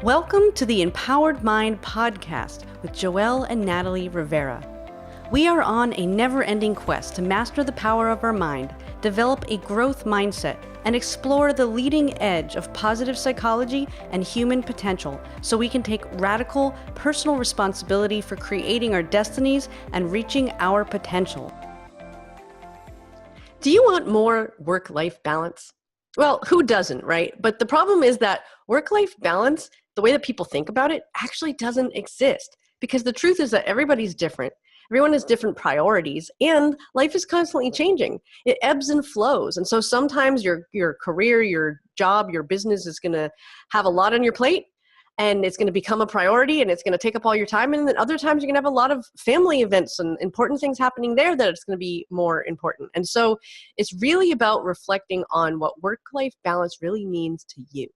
Welcome to the Empowered Mind podcast with Joelle and Natalie Rivera. We are on a never-ending quest to master the power of our mind, develop a growth mindset, and explore the leading edge of positive psychology and human potential so we can take radical personal responsibility for creating our destinies and reaching our potential. Do you want more work-life balance? Well, who doesn't, right? But the problem is that work-life balance, the way that people think about it, actually doesn't exist. Because the truth is that everybody's different. Everyone has different priorities, and life is constantly changing. It ebbs and flows. And so sometimes your career, your job, your business is going to have a lot on your plate, and it's going to become a priority, and it's going to take up all your time. And then other times you're going to have a lot of family events and important things happening there that it's going to be more important. And so it's really about reflecting on what work-life balance really means to you.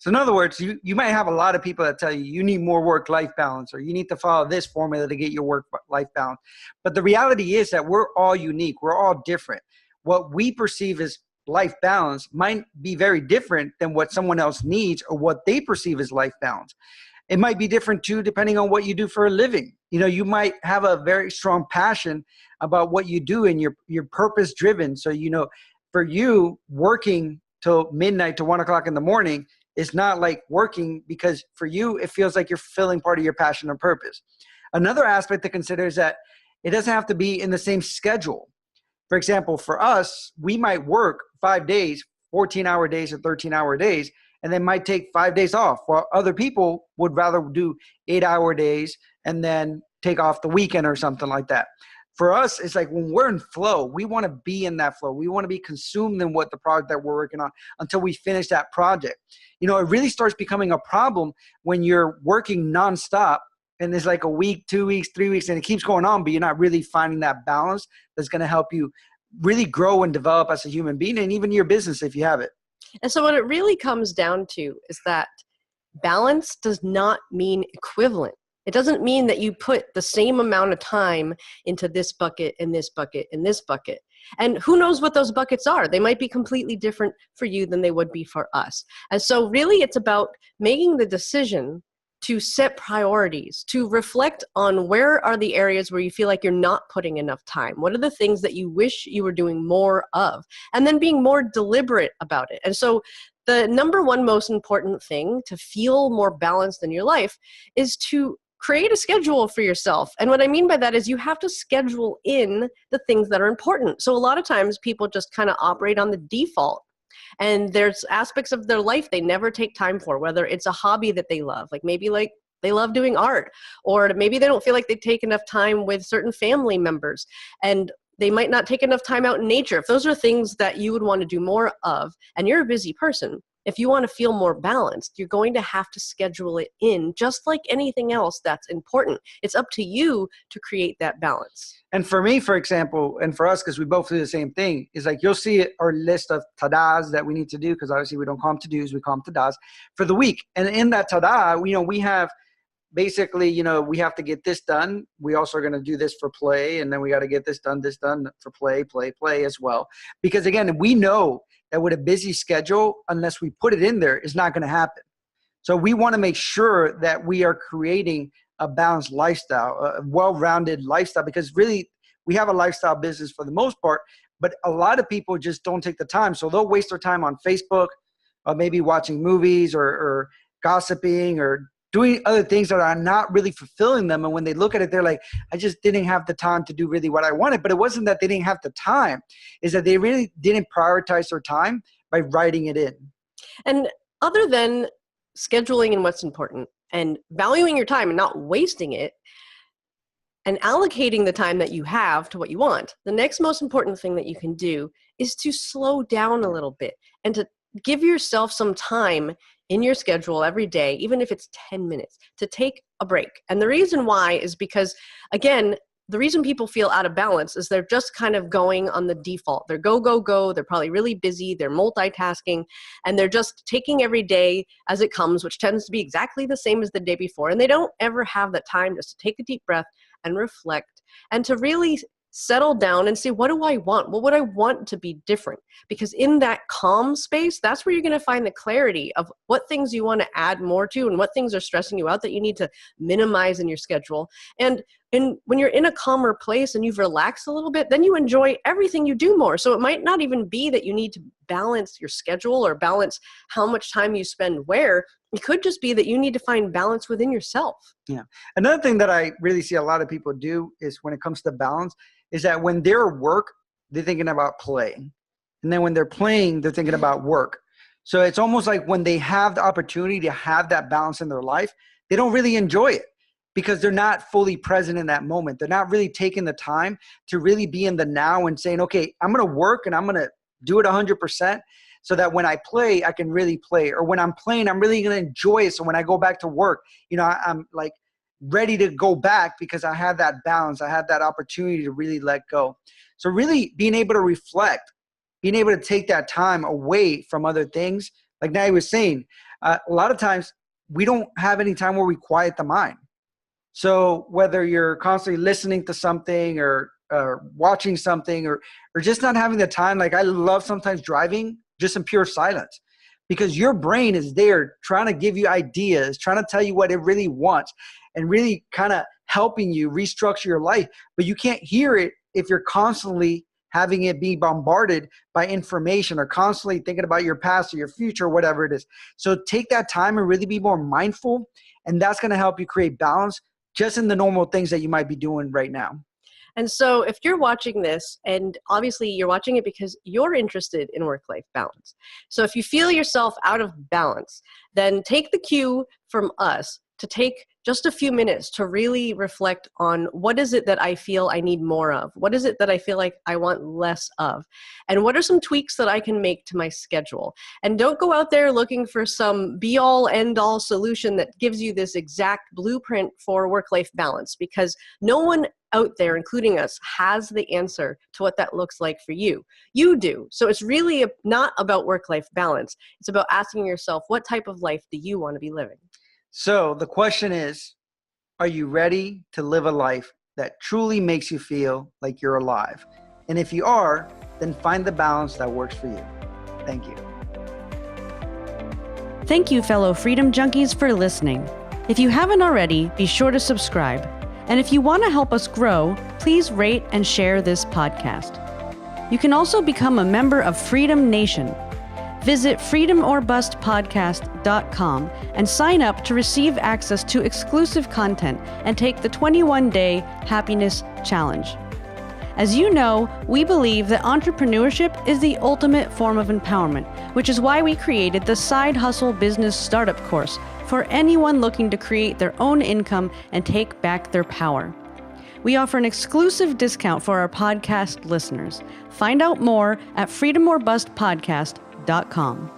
So in other words, you might have a lot of people that tell you you need more work-life balance, or you need to follow this formula to get your work-life balance. But the reality is that we're all unique. We're all different. What we perceive as life balance might be very different than what someone else needs or what they perceive as life balance. It might be different too, depending on what you do for a living. You know, you might have a very strong passion about what you do and you're purpose driven. So, you know, for you, working till midnight to 1 o'clock in the morning is not like working, because for you, it feels like you're fulfilling part of your passion or purpose. Another aspect to consider is that it doesn't have to be in the same schedule. For example, for us, we might work 5 days, 14-hour days or 13-hour days, and then might take 5 days off, while other people would rather do 8-hour days and then take off the weekend or something like that. For us, it's like when we're in flow, we want to be in that flow. We want to be consumed in what the project that we're working on until we finish that project. You know, it really starts becoming a problem when you're working nonstop and there's like a week, 2 weeks, 3 weeks, and it keeps going on, but you're not really finding that balance that's going to help you really grow and develop as a human being, and even your business if you have it. And so what it really comes down to is that balance does not mean equivalent. It doesn't mean that you put the same amount of time into this bucket and this bucket and this bucket. And who knows what those buckets are? They might be completely different for you than they would be for us. And so really it's about making the decision to set priorities, to reflect on where are the areas where you feel like you're not putting enough time. What are the things that you wish you were doing more of? And then being more deliberate about it. And so the number one most important thing to feel more balanced in your life is to create a schedule for yourself. And what I mean by that is you have to schedule in the things that are important. So a lot of times people just kind of operate on the default. And there's aspects of their life they never take time for, whether it's a hobby that they love, like maybe like they love doing art, or maybe they don't feel like they take enough time with certain family members, and they might not take enough time out in nature. If those are things that you would want to do more of, and you're a busy person, if you want to feel more balanced, you're going to have to schedule it in, just like anything else that's important. It's up to you to create that balance. And for me, for example, and for us, because we both do the same thing, is like you'll see our list of tadas that we need to do, because obviously we don't call them to-dos, we call them tadas for the week. And in that tada, you know, we have basically, you know, we have to get this done. We also are going to do this for play, and then we got to get this done for play as well. Because again, we know that with a busy schedule, unless we put it in there, is not going to happen. So we want to make sure that we are creating a balanced lifestyle, a well-rounded lifestyle, because really we have a lifestyle business for the most part, but a lot of people just don't take the time. So they'll waste their time on Facebook, or maybe watching movies or gossiping or doing other things that are not really fulfilling them. And when they look at it, they're like, I just didn't have the time to do really what I wanted. But it wasn't that they didn't have the time, is that they really didn't prioritize their time by writing it in. And other than scheduling and what's important and valuing your time and not wasting it and allocating the time that you have to what you want, the next most important thing that you can do is to slow down a little bit and to give yourself some time in your schedule every day, even if it's 10 minutes, to take a break. And the reason why is because, again, the reason people feel out of balance is they're just kind of going on the default. They're go, go, go. They're probably really busy. They're multitasking, and they're just taking every day as it comes, which tends to be exactly the same as the day before. And they don't ever have that time just to take a deep breath and reflect and to really settle down and say, what do I want? What would I want to be different? Because in that calm space, that's where you're going to find the clarity of what things you want to add more to and what things are stressing you out that you need to minimize in your schedule. And when you're in a calmer place and you've relaxed a little bit, then you enjoy everything you do more. So it might not even be that you need to balance your schedule or balance how much time you spend where. It could just be that you need to find balance within yourself. Yeah. Another thing that I really see a lot of people do is when it comes to balance is that when they're at work, they're thinking about play. And then when they're playing, they're thinking about work. So it's almost like when they have the opportunity to have that balance in their life, they don't really enjoy it because they're not fully present in that moment. They're not really taking the time to really be in the now and saying, okay, I'm going to work and I'm going to do it 100%. So that when I play, I can really play. Or when I'm playing, I'm really going to enjoy it. So when I go back to work, I'm like ready to go back because I have that balance. I have that opportunity to really let go. So really being able to reflect, being able to take that time away from other things. Like Nadia was saying, a lot of times we don't have any time where we quiet the mind. So whether you're constantly listening to something or watching something or just not having the time, like I love sometimes driving just in pure silence because your brain is there trying to give you ideas, trying to tell you what it really wants and really kind of helping you restructure your life. But you can't hear it if you're constantly having it be bombarded by information or constantly thinking about your past or your future, or whatever it is. So take that time and really be more mindful. And that's going to help you create balance just in the normal things that you might be doing right now. And so if you're watching this, and obviously you're watching it because you're interested in work-life balance. So if you feel yourself out of balance, then take the cue from us to take just a few minutes to really reflect on what is it that I feel I need more of? What is it that I feel like I want less of? And what are some tweaks that I can make to my schedule? And don't go out there looking for some be-all, end-all solution that gives you this exact blueprint for work-life balance, because no one out there, including us, has the answer to what that looks like for you. You do. So it's really not about work-life balance. It's about asking yourself, what type of life do you want to be living? So the question is, are you ready to live a life that truly makes you feel like you're alive? And if you are, then find the balance that works for you. Thank you. Thank you, fellow Freedom Junkies, for listening. If you haven't already, be sure to subscribe. And if you want to help us grow, please rate and share this podcast. You can also become a member of Freedom Nation. Visit freedomourbustpodcast.com and sign up to receive access to exclusive content and take the 21-day happiness challenge. As you know, we believe that entrepreneurship is the ultimate form of empowerment, which is why we created the Side Hustle Business Startup course for anyone looking to create their own income and take back their power. We offer an exclusive discount for our podcast listeners. Find out more at freedomourbustpodcast.com.